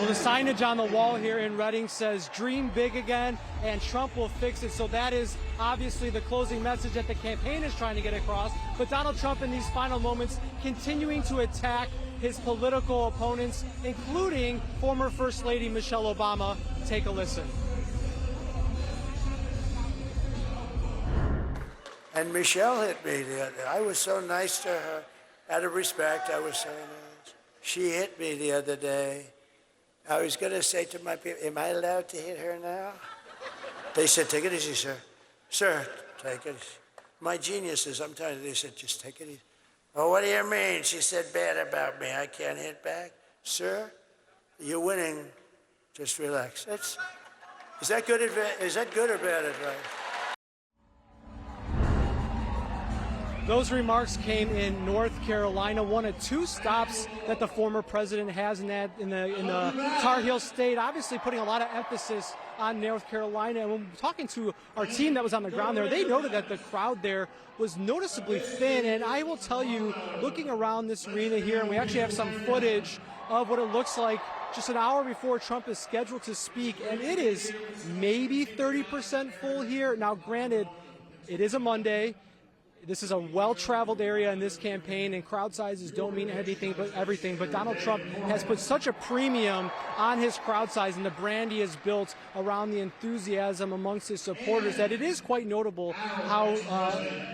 Well, the signage on the wall here in Reading says "Dream big again," and Trump will fix it. So that is obviously the closing message that the campaign is trying to get across. But Donald Trump in these final moments continuing to attack his political opponents, including former First Lady Michelle Obama. Take a listen. And Michelle hit me the other day. I was so nice to her. Out of respect, I was so nice. She hit me the other day. I was going to say to my people, am I allowed to hit her now? They said, take it easy, sir. Sir, take it easy. My geniuses, I'm telling you, they said, just take it easy. Oh, what do you mean? She said bad about me. I can't hit back. Sir, you're winning. Just relax. Is that good advice? Is that good or bad advice? Those remarks came in North Carolina, one of two stops that the former president has in the Tar Heel state, obviously putting a lot of emphasis on North Carolina. And when talking to our team that was on the ground there, they noted that the crowd there was noticeably thin. And I will tell you, looking around this arena here, and we actually have some footage of what it looks like just an hour before Trump is scheduled to speak, and it is maybe 30% full here. Now, granted, it is a Monday. This is a well-traveled area in this campaign, and crowd sizes don't mean anything but everything. But Donald Trump has put such a premium on his crowd size and the brand he has built around the enthusiasm amongst his supporters that it is quite notable how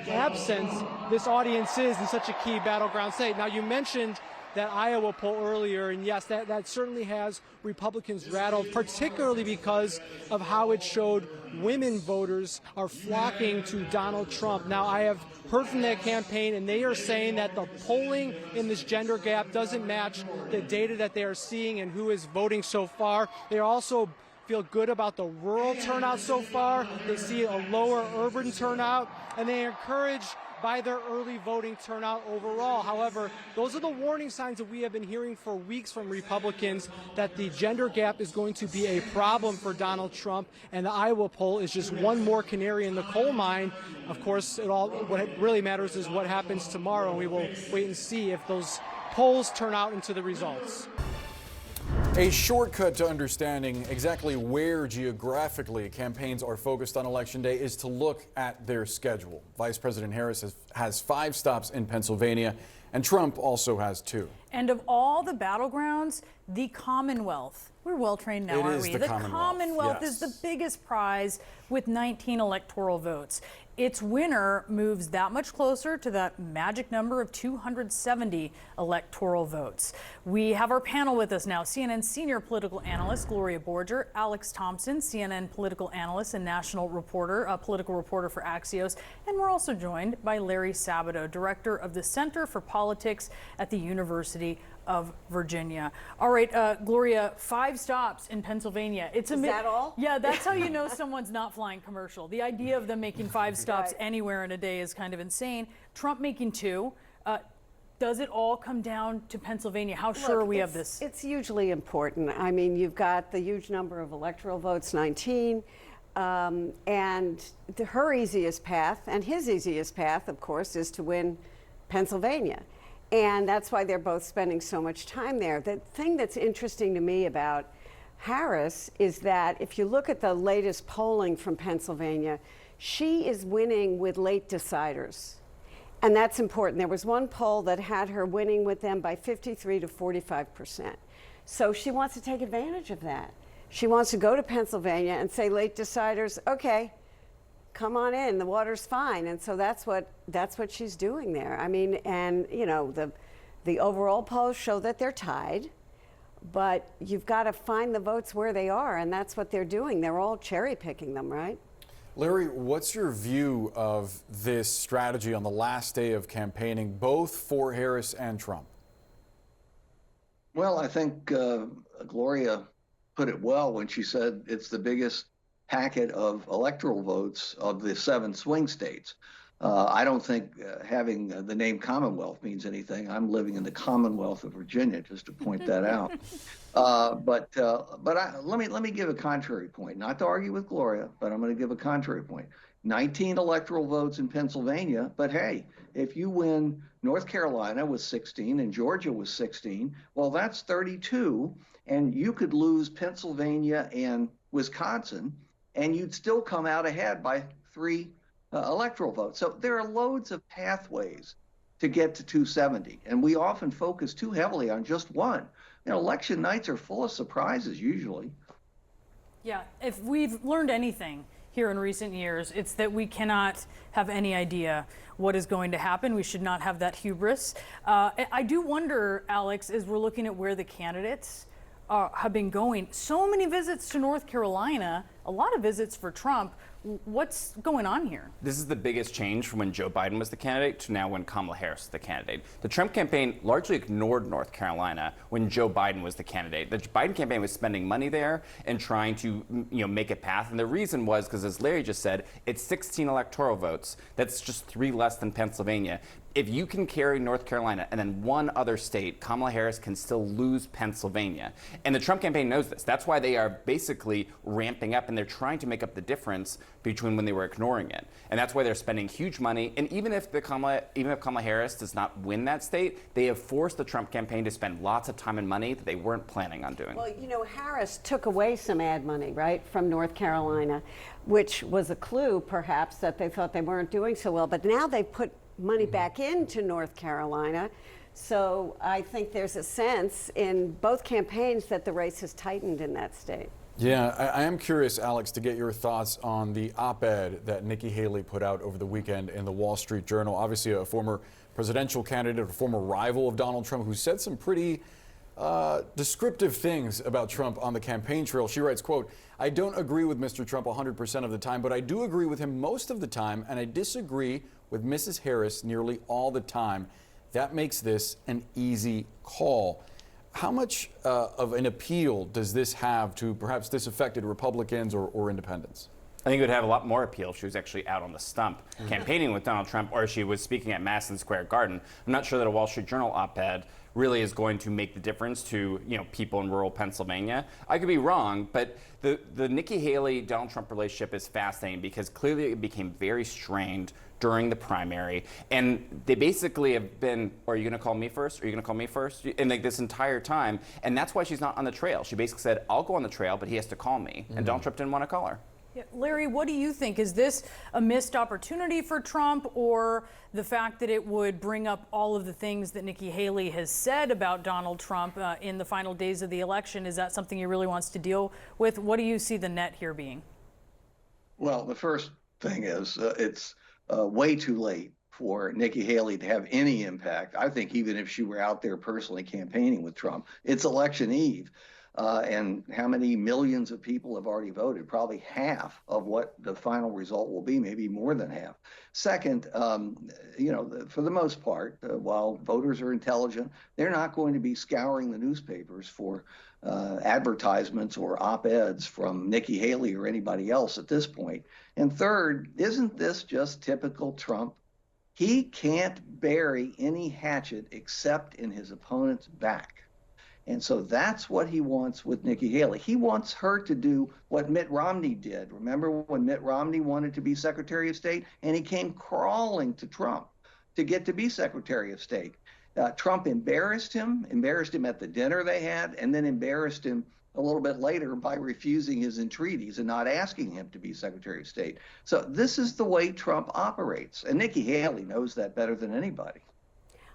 absent this audience is in such a key battleground state. Now, you mentioned that Iowa poll earlier, and yes, that certainly has Republicans rattled, particularly because of how it showed women voters are flocking to Donald Trump. Now, I have heard from that campaign, and they are saying that the polling in this gender gap doesn't match the data that they are seeing and who is voting so far. They also feel good about the rural turnout so far. They see a lower urban turnout, and they are encouraged by their early voting turnout overall. However, those are the warning signs that we have been hearing for weeks from Republicans, that the gender gap is going to be a problem for Donald Trump, and the Iowa poll is just one more canary in the coal mine. Of course, what really matters is what happens tomorrow, and we will wait and see if those polls turn out into the results. A shortcut to understanding exactly where geographically campaigns are focused on Election Day is to look at their schedule. Vice President Harris has 5 stops in Pennsylvania, and Trump also has 2. And of all the battlegrounds, the Commonwealth. We're well trained now, aren't we? The Commonwealth, yes, is the biggest prize with 19 electoral votes. Its winner moves that much closer to that magic number of 270 electoral votes. We have our panel with us now. CNN senior political analyst Gloria Borger, Alex Thompson, CNN political analyst and national reporter, political reporter for Axios. And we're also joined by Larry Sabato, director of the Center for Politics at the University of Virginia. All right, Gloria, 5 stops in Pennsylvania. Is that all? Yeah, that's how you know someone's not flying commercial. The idea of them making 5 stops anywhere in a day is kind of insane. Trump making 2. Does it all come down to Pennsylvania? How sure are we of this? It's hugely important. I mean, you've got the huge number of electoral votes, 19, and her easiest path, and his easiest path, of course, is to win Pennsylvania. And that's why they're both spending so much time there. The thing that's interesting to me about Harris is that if you look at the latest polling from Pennsylvania, she is winning with late deciders. And that's important. There was one poll that had her winning with them by 53 to 45%. So she wants to take advantage of that. She wants to go to Pennsylvania and say, late deciders, okay, come on in, the water's fine. And so that's what she's doing there. I mean, and you know, the overall polls show that they're tied, but you've got to find the votes where they are, and that's what they're doing. They're all cherry picking them, right? Larry, what's your view of this strategy on the last day of campaigning, both for Harris and Trump? Well, I think Gloria put it well when she said it's the biggest packet of electoral votes of the 7 swing states. I don't think having the name Commonwealth means anything. I'm living in the Commonwealth of Virginia, just to point that out. But let me give a contrary point, not to argue with Gloria, but I'm going to give a contrary point. 19 electoral votes in Pennsylvania, but hey, if you win North Carolina with 16 and Georgia with 16, well, that's 32. and you could lose Pennsylvania and Wisconsin, and you'd still come out ahead by 3 electoral votes. So there are loads of pathways to get to 270, and we often focus too heavily on just one. Election nights are full of surprises usually. Yeah, if we've learned anything here in recent years, it's that we cannot have any idea what is going to happen. We should not have that hubris. I do wonder, Alex, as we're looking at where the candidates have been going, so many visits to North Carolina, a lot of visits for Trump. What's going on here? This is the biggest change from when Joe Biden was the candidate to now when Kamala Harris is the candidate. The Trump campaign largely ignored North Carolina when Joe Biden was the candidate. The Biden campaign was spending money there and trying to make a path. And the reason was because, as Larry just said, it's 16 electoral votes. That's just 3 less than Pennsylvania. If you can carry North Carolina and then one other state, Kamala Harris can still lose Pennsylvania. And the Trump campaign knows this. That's why they are basically ramping up, and they're trying to make up the difference between when they were ignoring it. And that's why they're spending huge money. And even if Kamala Harris does not win that state, they have forced the Trump campaign to spend lots of time and money that they weren't planning on doing. Well, Harris took away some ad money, right, from North Carolina, which was a clue, perhaps, that they thought they weren't doing so well. But now they've put money back into North Carolina. So I think there's a sense in both campaigns that the race has tightened in that state. Yeah, I am curious, Alex, to get your thoughts on the op-ed that Nikki Haley put out over the weekend in the Wall Street Journal. Obviously a former presidential candidate, a former rival of Donald Trump, who said some pretty descriptive things about Trump on the campaign trail. She writes, quote, "I don't agree with Mr. Trump 100% of the time, but I do agree with him most of the time, and I disagree with Mrs. Harris nearly all the time. That makes this an easy call." How much of an appeal does this have to perhaps disaffected Republicans or independents? I think it would have a lot more appeal if she was actually out on the stump campaigning with Donald Trump, or she was speaking at Madison Square Garden. I'm not sure that a Wall Street Journal op-ed really is going to make the difference to people in rural Pennsylvania. I could be wrong, but the Nikki Haley Donald Trump relationship is fascinating because clearly it became very strained during the primary, and they basically have been, are you going to call me first? Are you going to call me first? And like this entire time, and that's why she's not on the trail. She basically said, I'll go on the trail, but he has to call me, and Donald Trump didn't want to call her. Yeah, Larry, what do you think? Is this a missed opportunity for Trump, or the fact that it would bring up all of the things that Nikki Haley has said about Donald Trump in the final days of the election? Is that something he really wants to deal with? What do you see the net here being? Well, the first thing is it's way too late for Nikki Haley to have any impact. I think even if she were out there personally campaigning with Trump, it's election eve. And how many millions of people have already voted? Probably half of what the final result will be, maybe more than half. Second, for the most part, while voters are intelligent, they're not going to be scouring the newspapers for advertisements or op-eds from Nikki Haley or anybody else at this point. And third, isn't this just typical Trump? He can't bury any hatchet except in his opponent's back. And so that's what he wants with Nikki Haley. He wants her to do what Mitt Romney did. Remember when Mitt Romney wanted to be Secretary of State and he came crawling to Trump to get to be Secretary of State? Trump embarrassed him at the dinner they had, and then embarrassed him a little bit later by refusing his entreaties and not asking him to be Secretary of State. So this is the way Trump operates. And Nikki Haley knows that better than anybody.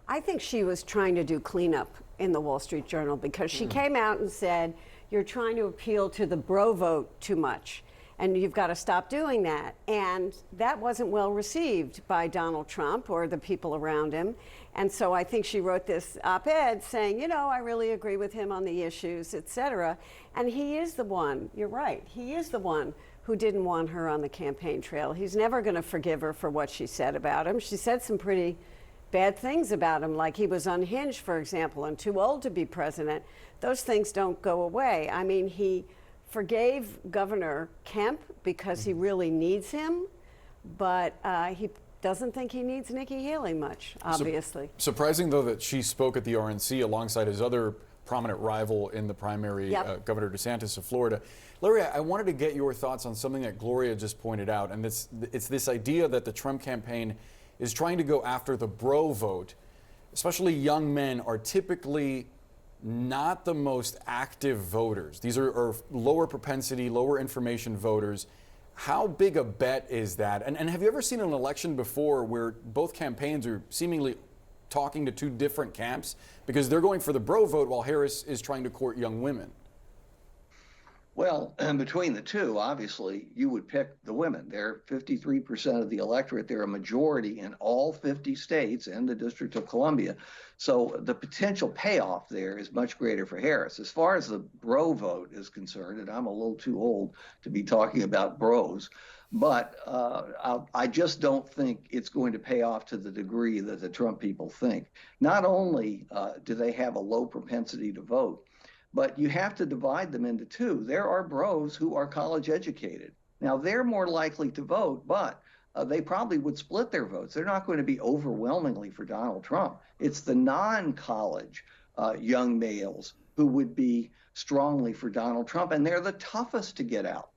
I think she was trying to do cleanup in the Wall Street Journal because she came out and said, you're trying to appeal to the bro vote too much, and you've got to stop doing that. And that wasn't well received by Donald Trump or the people around him. And so I think she wrote this op-ed saying, I really agree with him on the issues, et cetera. And he is the one, you're right, he is the one who didn't want her on the campaign trail. He's never going to forgive her for what she said about him. She said some pretty bad things about him, like he was unhinged, for example, and too old to be president. Those things don't go away. I mean, he forgave Governor Kemp because he really needs him, but he doesn't think he needs Nikki Haley much, obviously. Surprising, though, that she spoke at the RNC alongside his other prominent rival in the primary, Governor DeSantis of Florida. Larry, I wanted to get your thoughts on something that Gloria just pointed out, and it's this idea that the Trump campaign is trying to go after the bro vote. Especially young men are typically not the most active voters. These are lower propensity, lower information voters. How big a bet is that? And have you ever seen an election before where both campaigns are seemingly talking to two different camps because they're going for the bro vote while Harris is trying to court young women? Well, between the two, obviously, you would pick the women. They're 53% of the electorate. They're a majority in all 50 states and the District of Columbia. So the potential payoff there is much greater for Harris. As far as the bro vote is concerned, and I'm a little too old to be talking about bros, but I just don't think it's going to pay off to the degree that the Trump people think. Not only do they have a low propensity to vote, but you have to divide them into two. There are bros who are college educated. Now, they're more likely to vote, but they probably would split their votes. They're not going to be overwhelmingly for Donald Trump. It's the non-college young males who would be strongly for Donald Trump, and they're the toughest to get out.